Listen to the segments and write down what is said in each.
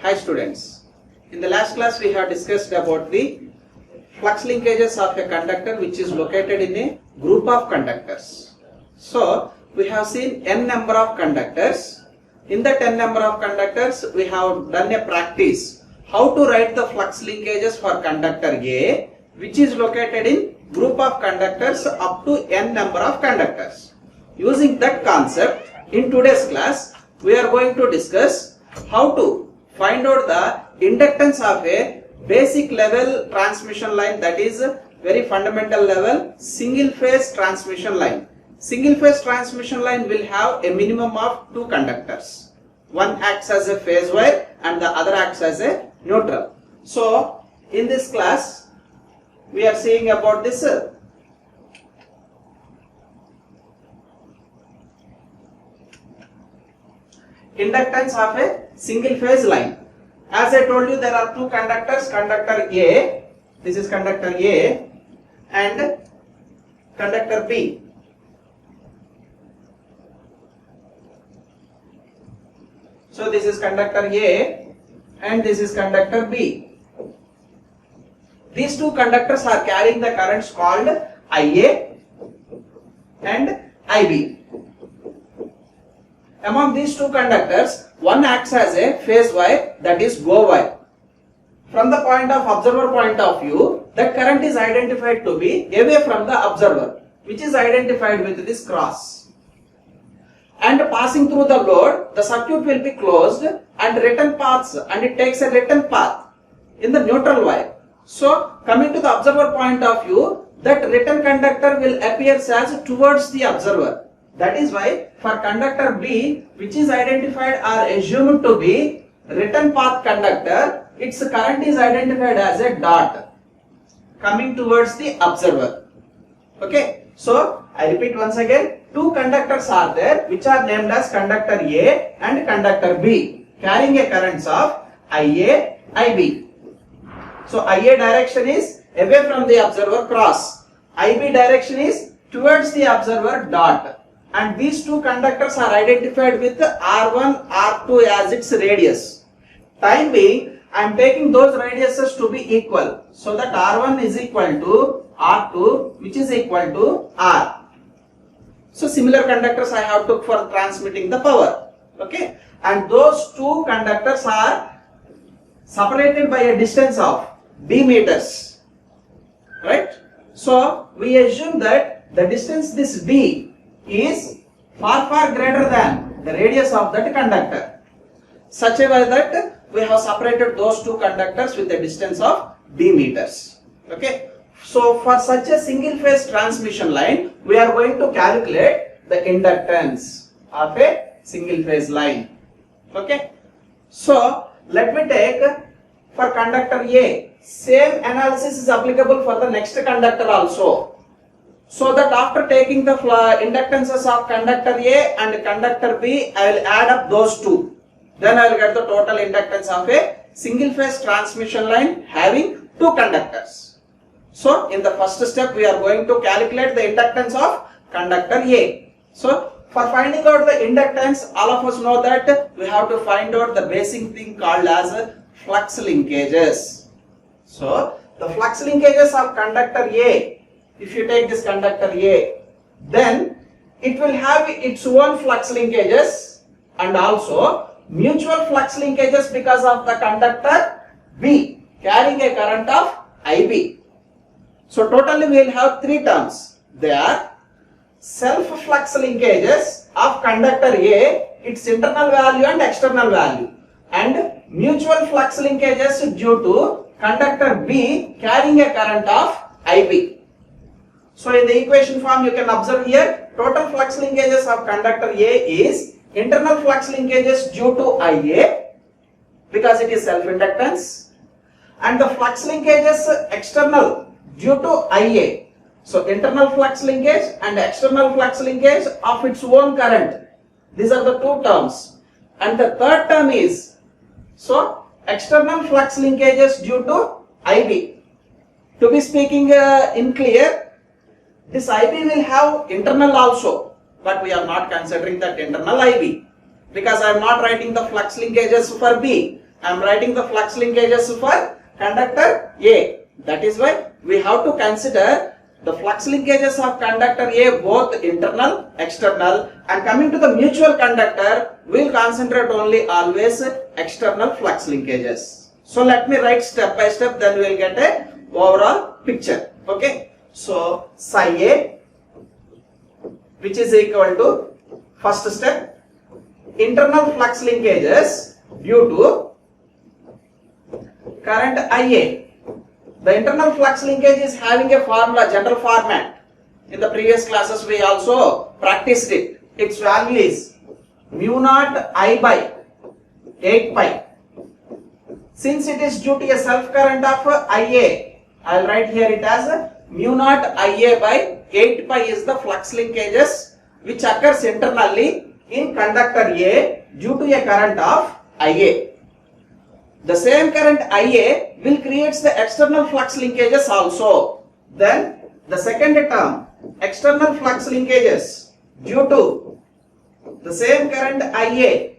Hi students, in the last class we have discussed about the flux linkages of a conductor which is located in a group of conductors. So we have seen n number of conductors. In that n number of conductors we have done a practice how to write the flux linkages for conductor A which is located in group of conductors up to n number of conductors. Using that concept, in today's class we are going to discuss how to find out the inductance of a basic level transmission line, that is very fundamental level single phase transmission line. Single phase transmission line will have a minimum of two conductors. One acts as a phase wire and the other acts as a neutral. So in this class we are seeing about this inductance of a single phase line. As I told you, there are two conductors, conductor A, this is conductor A, and conductor B. So this is conductor A and this is conductor B. These two conductors are carrying the currents called IA and IB. Among these two conductors, one acts as a phase wire, that is go wire. From the point of observer point of view, that current is identified to be away from the observer, which is identified with this cross. And passing through the load, the circuit will be closed and return paths, and it takes a return path in the neutral wire. So coming to the observer point of view, that return conductor will appear as towards the observer. That is why for conductor B, which is identified or assumed to be return path conductor, its current is identified as a dot coming towards the observer. Okay, so I repeat once again, two conductors are there which are named as conductor A and conductor B, carrying a currents of IA, IB. So IA direction is away from the observer cross, IB direction is towards the observer dot. And these two conductors are identified with R1, R2 as its radius. Time being, I am taking those radiuses to be equal. So that R1 is equal to R2, which is equal to R. So similar conductors I have took for transmitting the power. Okay. And those two conductors are separated by a distance of d meters. Right. So we assume that the distance this d is far greater than the radius of that conductor, such a way that we have separated those two conductors with a distance of d meters. Okay. So for such a single phase transmission line, we are going to calculate the inductance of a single phase line. Okay. So let me take for conductor A, same analysis is applicable for the next conductor also. So that after taking the inductances of conductor A and conductor B, I will add up those two. Then I will get the total inductance of a single phase transmission line having two conductors. So in the first step we are going to calculate the inductance of conductor A. So for finding out the inductance, all of us know that we have to find out the basic thing called as flux linkages. So the flux linkages of conductor A, if you take this conductor A, then it will have its own flux linkages and also mutual flux linkages because of the conductor B carrying a current of IB. So totally we will have three terms. They are self flux linkages of conductor A, its internal value and external value, and mutual flux linkages due to conductor B carrying a current of IB. So in the equation form you can observe here, total flux linkages of conductor A is internal flux linkages due to IA because it is self-inductance, and the flux linkages external due to IA. So internal flux linkage and external flux linkage of its own current. These are the two terms. And the third term is, so external flux linkages due to IB. To be speaking in clear, this IB will have internal also, but we are not considering that internal IB because I am not writing the flux linkages for B. I am writing the flux linkages for conductor A. That is why we have to consider the flux linkages of conductor A both internal, external, and coming to the mutual conductor, we will concentrate only always external flux linkages. So let me write step by step, then we will get a overall picture. Okay. So psi A, which is equal to, first step, internal flux linkages due to current IA. The internal flux linkage is having a formula, general format. In the previous classes we also practiced it. Its value is mu naught I by 8 pi. Since it is due to a self current of IA, I will write here it as mu naught IA by 8 pi is the flux linkages which occurs internally in conductor A due to a current of IA. The same current IA will create the external flux linkages also. Then the second term, external flux linkages due to the same current IA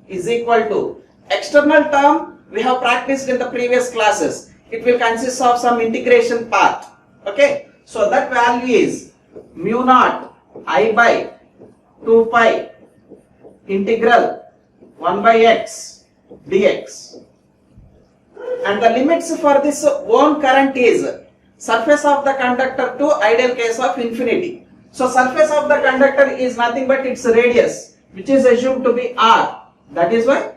is equal to external term we have practiced in the previous classes. It will consist of some integration part. Okay. So that value is mu naught I by 2 pi integral 1 by x dx, and the limits for this own current is surface of the conductor to ideal case of infinity. So surface of the conductor is nothing but its radius, which is assumed to be r. That is why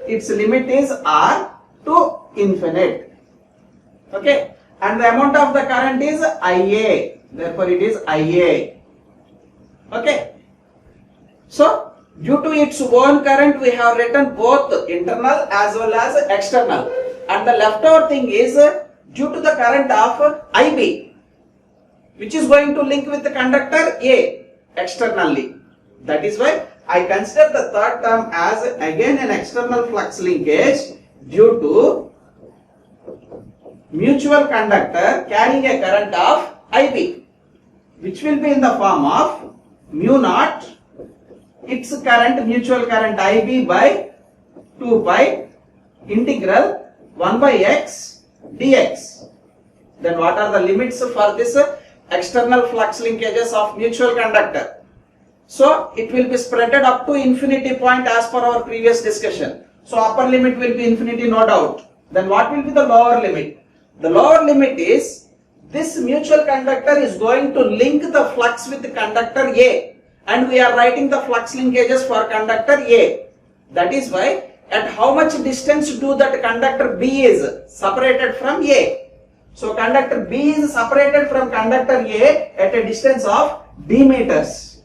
its limit is r to infinite. Okay, and the amount of the current is IA, therefore it is IA. Okay, so due to its own current, we have written both internal as well as external. And the leftover thing is due to the current of IB, which is going to link with the conductor A externally. That is why I consider the third term as again an external flux linkage due to mutual conductor carrying a current of IB, which will be in the form of mu naught its current, mutual current IB by 2 pi integral 1 by x dx. Then what are the limits for this external flux linkages of mutual conductor? So it will be spreaded up to infinity point as per our previous discussion. So upper limit will be infinity, no doubt. Then what will be the lower limit? The lower limit is this mutual conductor is going to link the flux with the conductor A. And we are writing the flux linkages for conductor A. That is why at how much distance do that conductor B is separated from A. So conductor B is separated from conductor A at a distance of d meters.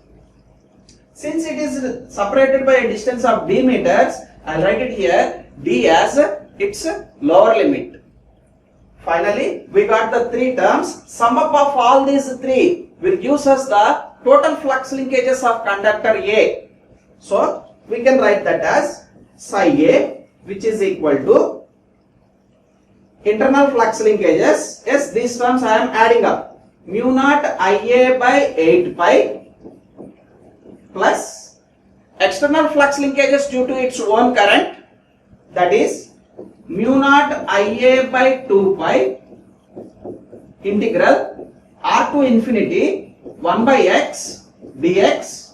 Since it is separated by a distance of d meters, I will write it here d as its lower limit. Finally, we got the three terms. Sum up of all these three will give us the total flux linkages of conductor A. So we can write that as psi A, which is equal to internal flux linkages. Yes, these terms I am adding up. Mu naught IA by 8 pi plus external flux linkages due to its own current, that is mu naught IA by 2 pi integral r to infinity 1 by x dx.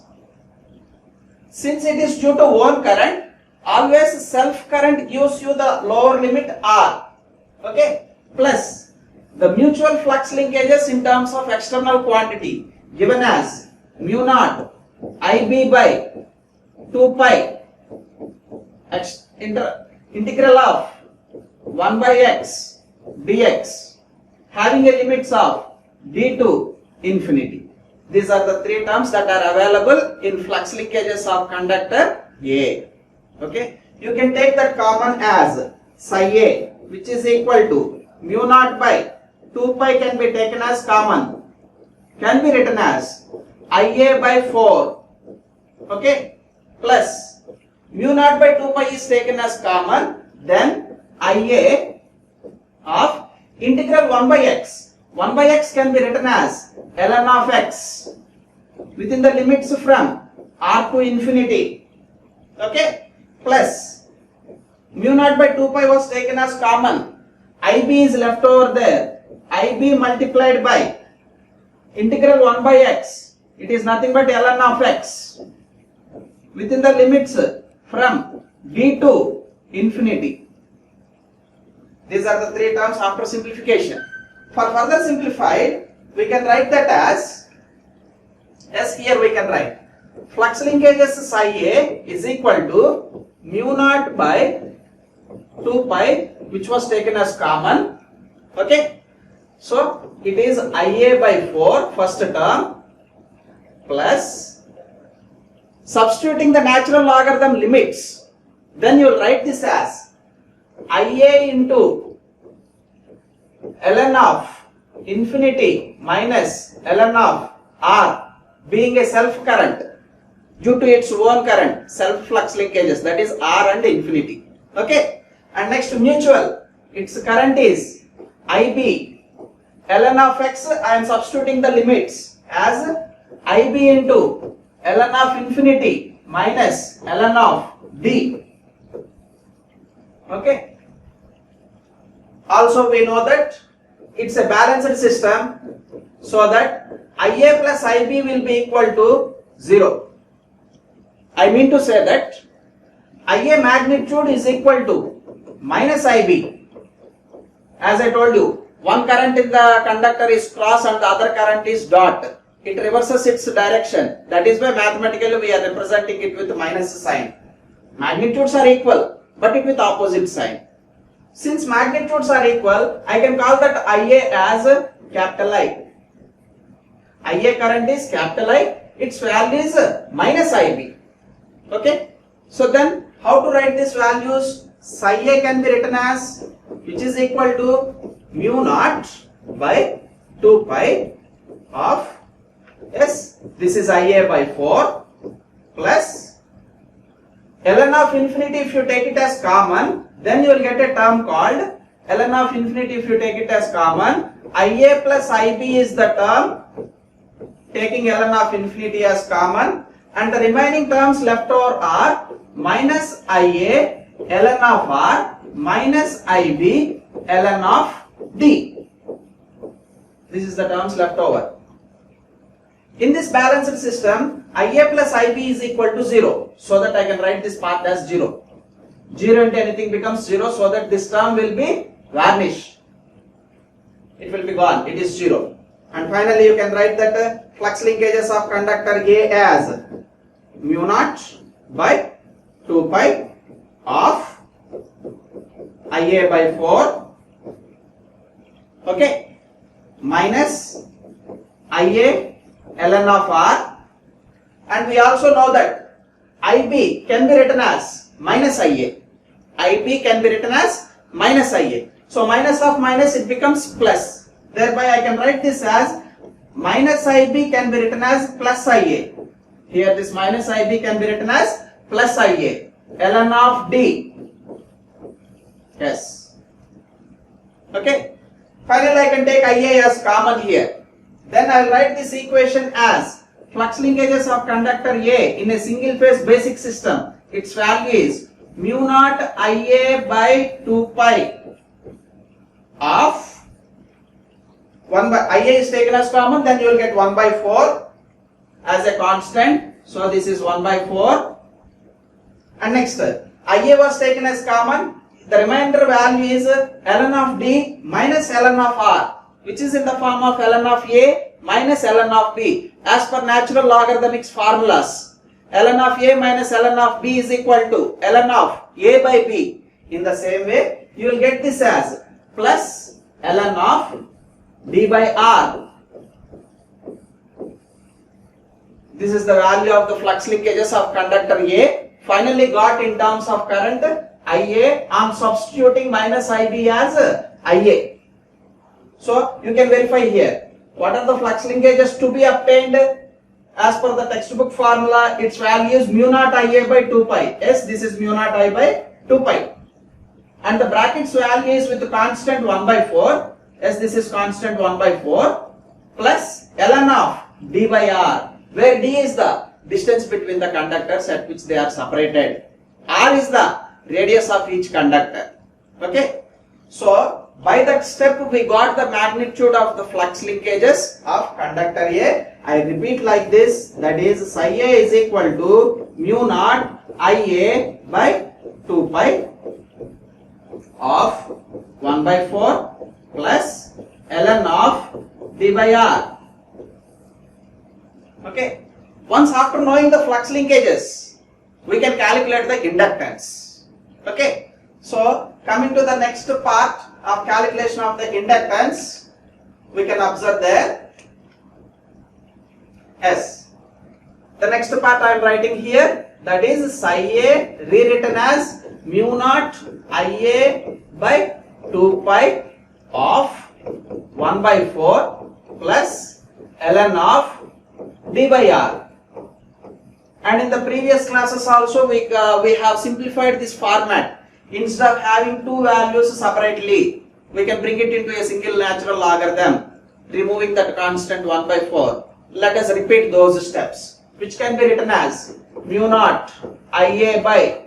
Since it is due to own current, always self current gives you the lower limit r. Okay, plus the mutual flux linkages in terms of external quantity given as mu naught IB by 2 pi integral of 1 by x dx having a limits of d to infinity. These are the three terms that are available in flux linkages of conductor A. Okay, you can take that common as psi A, which is equal to mu naught by 2 pi can be taken as common, can be written as IA by 4. Okay, plus mu naught by 2 pi is taken as common, then IA of integral 1 by x. 1 by x can be written as ln of x within the limits from r to infinity. Okay, plus Mu naught by 2 pi was taken as common. IB is left over there. IB multiplied by integral 1 by x. It is nothing but ln of x. Within the limits from b to infinity. These are the three terms after simplification. For further simplified, we can write that as here we can write flux linkages psi A is equal to mu naught by 2 pi, which was taken as common. Okay, so it is IA by 4 first term plus substituting the natural logarithm limits, then you will write this as IA into ln of infinity minus ln of R, being a self current due to its own current, self flux linkages, that is R and infinity. Okay, and next mutual, its current is IB ln of x. I am substituting the limits as IB into ln of infinity minus ln of D. Okay, also we know that it's a balanced system, so that IA plus IB will be equal to 0. I mean to say that IA magnitude is equal to minus IB. As I told you, one current in the conductor is cross and the other current is dot. It reverses its direction. That is why mathematically we are representing it with minus sign. Magnitudes are equal, but it with opposite sign. Since magnitudes are equal, I can call that IA as capital I. IA current is capital I, its value is minus IB. Okay, so then how to write these values? Psi A can be written as, which is equal to mu naught by 2 pi of S, this is IA by 4 plus ln of infinity. If you take it as common, then you will get a term called ln of infinity. If you take it as common, IA plus IB is the term taking ln of infinity as common, and the remaining terms left over are minus IA ln of R minus IB ln of D. This is the terms left over. In this balanced system, IA plus IB is equal to 0, so that I can write this part as 0. 0 into anything becomes 0, so that this term will be vanished. It will be gone, it is 0. And finally you can write that flux linkages of conductor A as mu naught by 2 pi of IA by 4, okay, minus IA ln of R, and we also know that IB can be written as minus IA. IB can be written as minus IA. So minus of minus, it becomes plus. Thereby I can write this as minus IB can be written as plus IA. Here this minus IB can be written as plus IA ln of D. Yes. Okay. Finally I can take IA as common here. Then I will write this equation as flux linkages of conductor A in a single phase basic system. Its value is mu naught IA by 2 pi of 1 by IA is taken as common, then you will get 1 by 4 as a constant. So this is 1 by 4. And next, IA was taken as common. The remainder value is ln of D minus ln of R, which is in the form of ln of A minus ln of B. As per natural logarithmic formulas, ln of A minus ln of B is equal to ln of A by B. In the same way, you will get this as plus ln of D by R. This is the value of the flux linkages of conductor A, finally got in terms of current IA. I am substituting minus IB as IA. So you can verify here. What are the flux linkages to be obtained? As per the textbook formula, its value is mu naught IA by 2 pi. Yes, this is mu naught I by 2 pi. And the brackets value is with the constant 1 by 4. Yes, this is constant 1 by 4 plus ln of D by R, where D is the distance between the conductors at which they are separated. R is the radius of each conductor. Okay. So by that step we got the magnitude of the flux linkages of conductor A. I repeat like this, that is psi A is equal to mu naught Ia by 2 pi of 1 by 4 plus ln of d by r. Okay. Once after knowing the flux linkages, we can calculate the inductance. Okay. So coming to the next part of calculation of the inductance, we can observe there. Yes. The next part I am writing here, that is psi A rewritten as mu naught Ia by 2 pi of 1 by 4 plus ln of d by r. And in the previous classes also we have simplified this format. Instead of having two values separately, we can bring it into a single natural logarithm, removing that constant 1 by 4. Let us repeat those steps, which can be written as mu naught Ia by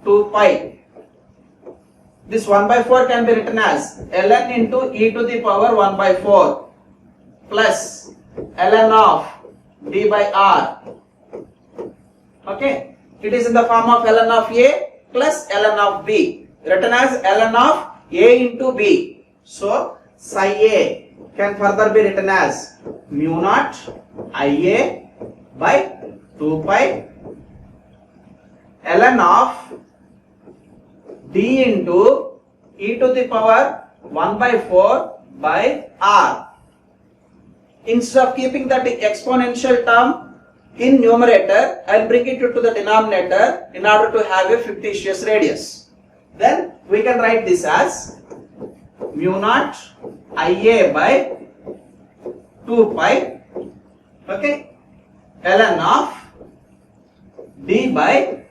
2 pi. This 1 by 4 can be written as ln into e to the power 1 by 4 plus ln of d by r. Okay, it is in the form of ln of a plus ln of b, written as ln of a into b. So psi a can further be written as mu naught Ia by 2 pi ln of d into e to the power 1 by 4 by r. Instead of keeping that exponential term in numerator, I will bring it to the denominator in order to have a fictitious radius. Then we can write this as mu naught Ia by 2 pi, okay, ln of d by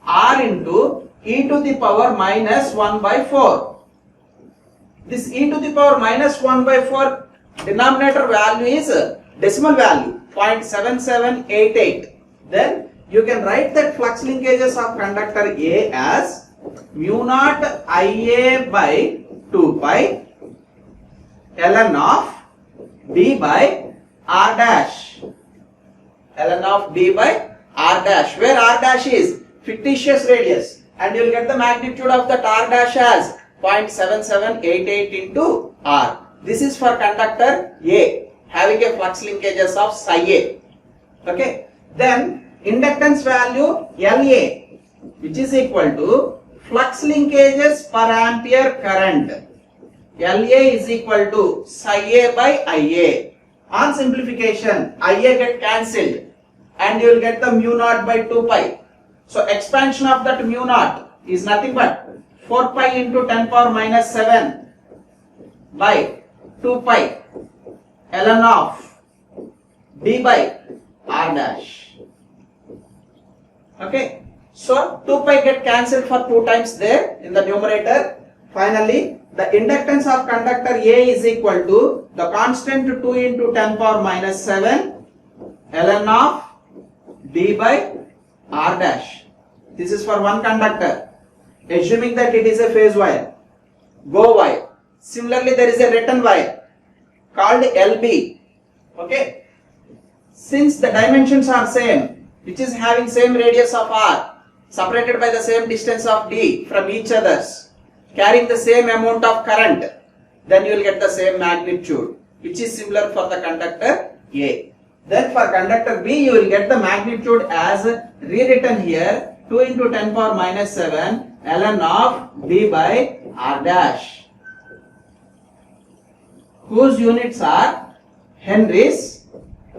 r into e to the power minus 1 by 4. This e to the power minus 1 by 4 denominator value is decimal value 0.7788. Then you can write that flux linkages of conductor A as mu naught Ia by 2 pi ln of d by r dash, ln of d by r dash, where r dash is fictitious radius, and you will get the magnitude of that r dash as 0.7788 into r. This is for conductor A having a flux linkages of psi A. Okay. Then inductance value La, which is equal to flux linkages per ampere current. La is equal to psi A by Ia. On simplification, Ia get cancelled and you will get the mu naught by 2 pi. So expansion of that mu naught is nothing but 4 pi into 10 power minus 7 by 2 pi ln of d by r dash. Okay, so 2 pi get cancelled for 2 times there in the numerator. Finally, the inductance of conductor A is equal to the constant 2 into 10 power minus 7 ln of d by r dash. This is for one conductor, assuming that it is a phase wire, go wire. Similarly, there is a return wire called LB. Okay, since the dimensions are same, which is having same radius of r, separated by the same distance of d from each others, carrying the same amount of current, then you will get the same magnitude, which is similar for the conductor A. Then for conductor B, you will get the magnitude as rewritten here, 2 into 10 power minus 7 ln of d by r dash, whose units are henries,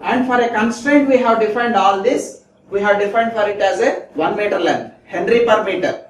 and for a constraint we have defined all this, we have defined for it as a 1 meter length, Henry per meter.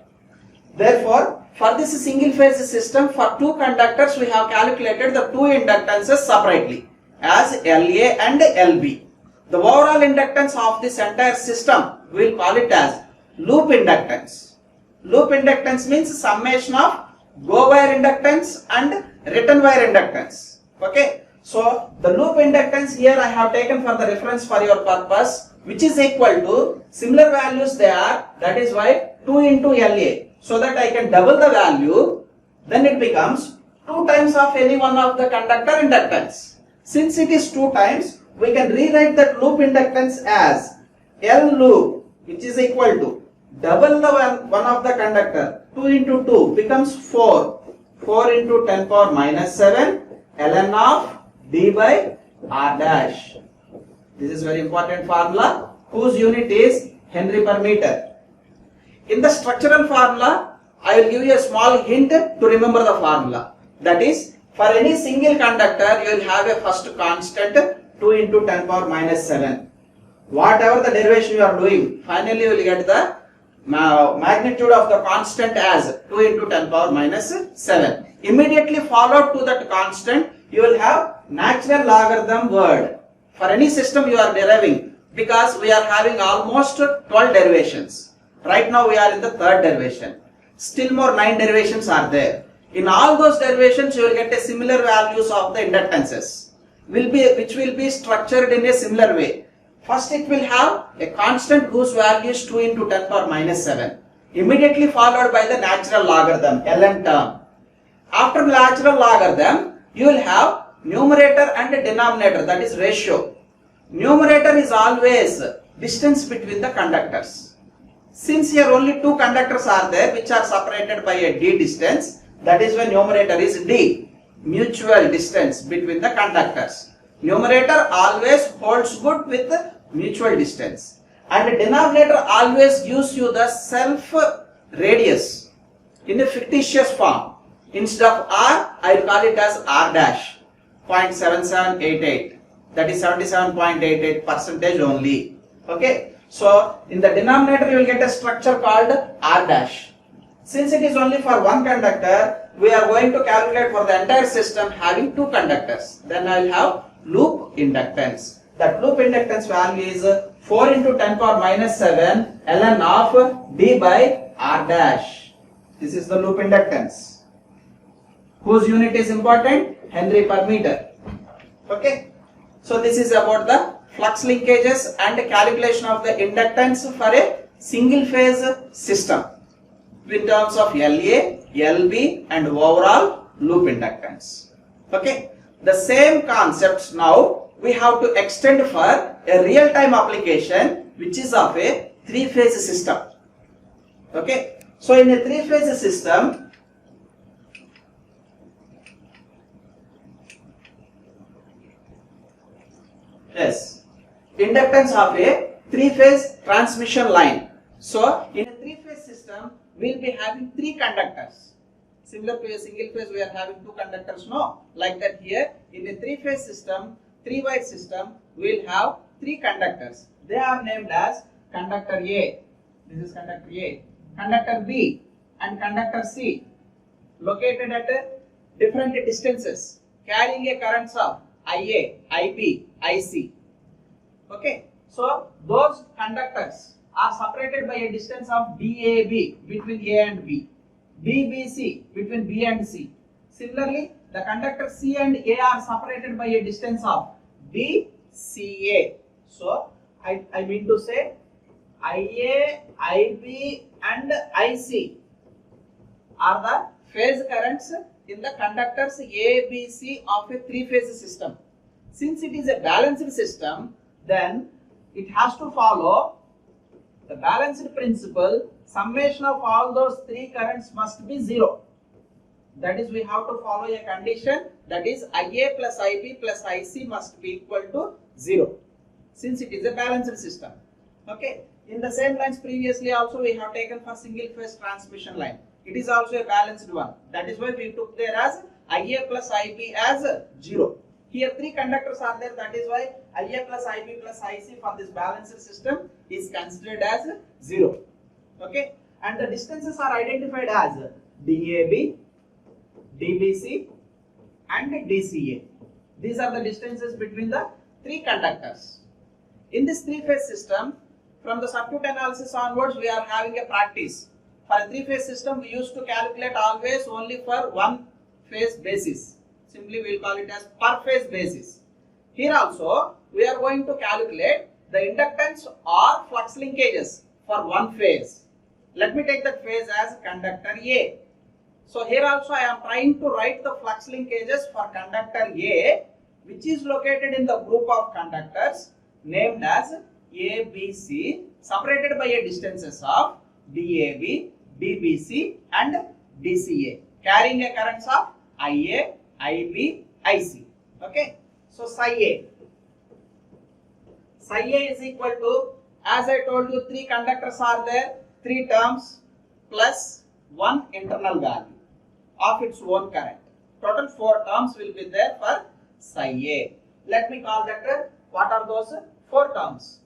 Therefore, for this single phase system, for two conductors we have calculated the two inductances separately as LA and LB. The overall inductance of this entire system, we will call it as loop inductance. Loop inductance means summation of go wire inductance and return wire inductance. Okay, so the loop inductance here I have taken for the reference for your purpose which is equal to similar values they are, that is why 2 into La, so that I can double the value, then it becomes 2 times of any one of the conductor inductance. Since it is 2 times, we can rewrite that loop inductance as L loop, which is equal to double the one of the conductor, 2 into 2 becomes 4, 4 into 10 power minus 7 ln of d by r dash. This is very important formula whose unit is Henry per meter. In the structural formula, I will give you a small hint to remember the formula. That is, for any single conductor, you will have a first constant 2 into 10 power minus 7. Whatever the derivation you are doing, finally you will get the magnitude of the constant as 2 into 10 power minus 7. Immediately followed to that constant, you will have natural logarithm word. For any system you are deriving, because we are having almost 12 derivations. Right now we are in the third derivation. Still more 9 derivations are there. In all those derivations you will get a similar values of the inductances, which will be structured in a similar way. First it will have a constant whose value is 2 into 10 power minus 7. Immediately followed by the natural logarithm, ln term. After natural logarithm, you will have numerator and denominator, that is ratio. Numerator is always distance between the conductors. Since here only 2 conductors are there which are separated by a d distance, that is why numerator is d, mutual distance between the conductors. Numerator always holds good with mutual distance, and denominator always gives you the self radius in a fictitious form. Instead of r, I will call it as r dash, 0.7788, that is 77.88% only. Okay, so in the denominator you will get a structure called r dash. Since it is only for one conductor, we are going to calculate for the entire system having 2 conductors. Then I will have loop inductance. That loop inductance value is 4 into 10 power minus 7 ln of d by r dash. This is the loop inductance, whose unit is important, Henry per meter. Okay, so this is about the flux linkages and calculation of the inductance for a single phase system in terms of LA, LB and overall loop inductance. Okay, the same concepts now we have to extend for a real time application which is of a 3-phase system. Okay, so in a 3-phase system, yes, inductance of a 3-phase transmission line. So in a 3-phase system, we will be having 3 conductors. Similar to a single phase, we are having 2 conductors. No, like that here in a 3-phase system, 3-wire system, we will have 3 conductors. They are named as conductor A. This is conductor A, conductor B, and conductor C, located at different distances, carrying a currents of IA, IB, IC. Okay, so those conductors are separated by a distance of DAB between A and B, BBC between B and C. Similarly, the conductor C and A are separated by a distance of BCA. So I mean to say IA, IB and IC are the phase currents in the conductors A, B, C of a 3-phase system. Since it is a balanced system, then it has to follow the balanced principle. Summation of all those 3 currents must be 0. That is, we have to follow a condition, that is IA plus IB plus IC must be equal to 0, since it is a balanced system. Okay, in the same lines previously also we have taken for single phase transmission line. It is also a balanced one. That is why we took there as IA plus IB as 0. Here 3 conductors are there. That is why IA plus IB plus IC for this balanced system is considered as 0. Okay, and the distances are identified as DAB, DBC and DCA. These are the distances between the 3 conductors. In this 3-phase system, from the circuit analysis onwards, we are having a practice. For a 3-phase system, we used to calculate always only for 1 phase basis. Simply we will call it as per phase basis. Here also, we are going to calculate the inductance or flux linkages for one phase. Let me take that phase as conductor A. So here also I am trying to write the flux linkages for conductor A, which is located in the group of conductors named as ABC, separated by a distances of DAB, DBC and DCA, carrying a currents of IA, IB, IC. Okay. So psi A. Psi A is equal to, as I told you, 3 conductors are there, 3 terms plus 1 internal value of its own current. Total 4 terms will be there for psi A. Let me call that what are those 4 terms.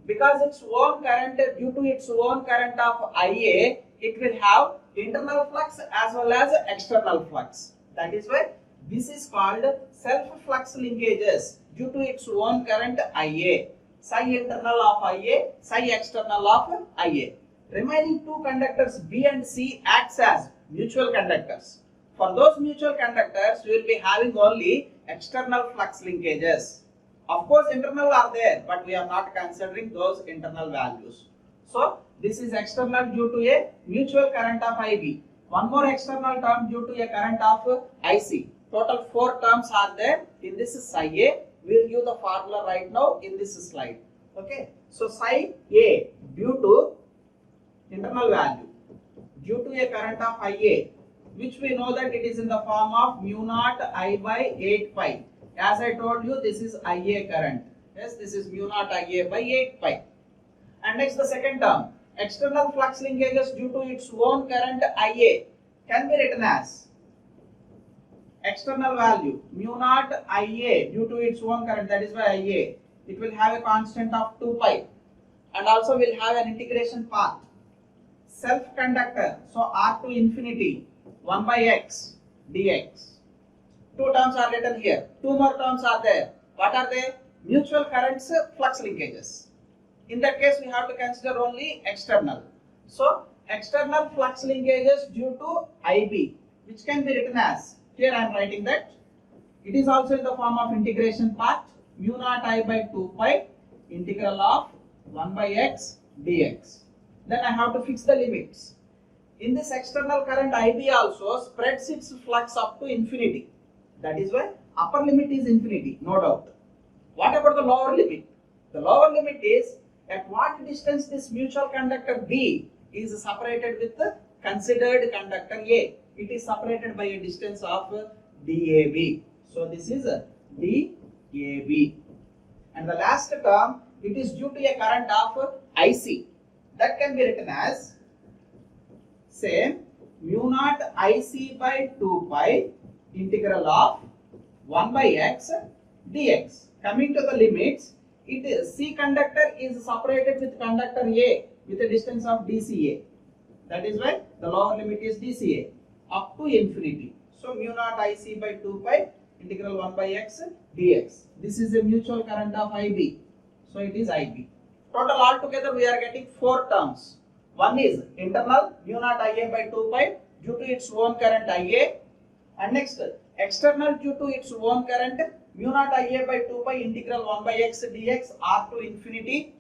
Because its own current, due to its own current of IA, it will have internal flux as well as external flux. That is why this is called self-flux linkages due to its own current IA. Psi internal of IA, psi external of IA. Remaining 2 conductors B and C acts as mutual conductors. For those mutual conductors, we will be having only external flux linkages. Of course, internal are there, but we are not considering those internal values. So, this is external due to a mutual current of IB. One more external term due to a current of IC. Total 4 terms are there in this psi A. We will give the formula right now in this slide. Okay. So, psi A due to internal value, due to a current of IA, which we know that it is in the form of mu naught I by 8 pi. As I told you, this is IA current. Yes, this is mu naught IA by 8 pi. And next the second term, external flux linkages due to its own current IA can be written as external value mu naught IA due to its own current, that is by IA. It will have a constant of 2 pi and also will have an integration path. Self conductor, so R to infinity 1 by x dx. 2 terms are written here. 2 more terms are there. What are they? Mutual currents flux linkages. In that case, we have to consider only external. So, external flux linkages due to IB, which can be written as, here I am writing that, it is also in the form of integration part, mu naught I by 2 pi, integral of 1 by x dx. Then I have to fix the limits. In this external current IB also spreads its flux up to infinity. That is why upper limit is infinity, no doubt. What about the lower limit? The lower limit is at what distance this mutual conductor B is separated with the considered conductor A. It is separated by a distance of DAB. So this is DAB. And the last term, it is due to a current of IC. That can be written as same mu naught IC by 2 pi integral of 1 by x dx. Coming to the limits, it is C conductor is separated with conductor A with a distance of DCA. That is why the lower limit is DCA up to infinity. So mu naught IC by 2 pi integral 1 by x dx. This is a mutual current of IB. So it is IB. Total altogether we are getting 4 terms. One is internal mu naught IA by 2 pi due to its own current IA, and next external due to its own current mu naught IA by 2 pi integral 1 by x dx R to infinity,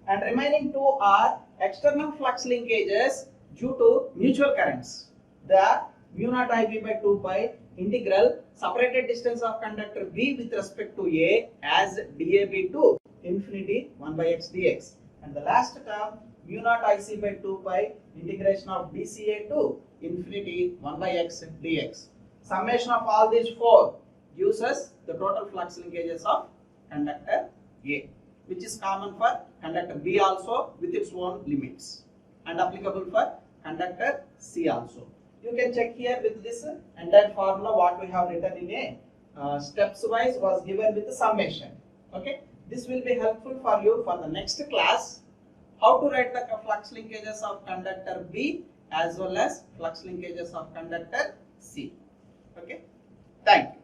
and remaining 2 are external flux linkages due to mutual currents. They are mu naught IB by 2 pi integral separated distance of conductor B with respect to A as DAB to infinity 1 by x dx, and the last term mu naught IC by 2 pi integration of DCA to infinity 1 by x dx. Summation of all these 4 gives us the total flux linkages of conductor A, which is common for conductor B also with its own limits, and applicable for conductor C also. You can check here with this entire formula what we have written in a steps wise was given with the summation. Okay, this will be helpful for you for the next class, how to write the flux linkages of conductor B as well as flux linkages of conductor C. Okay, thank you.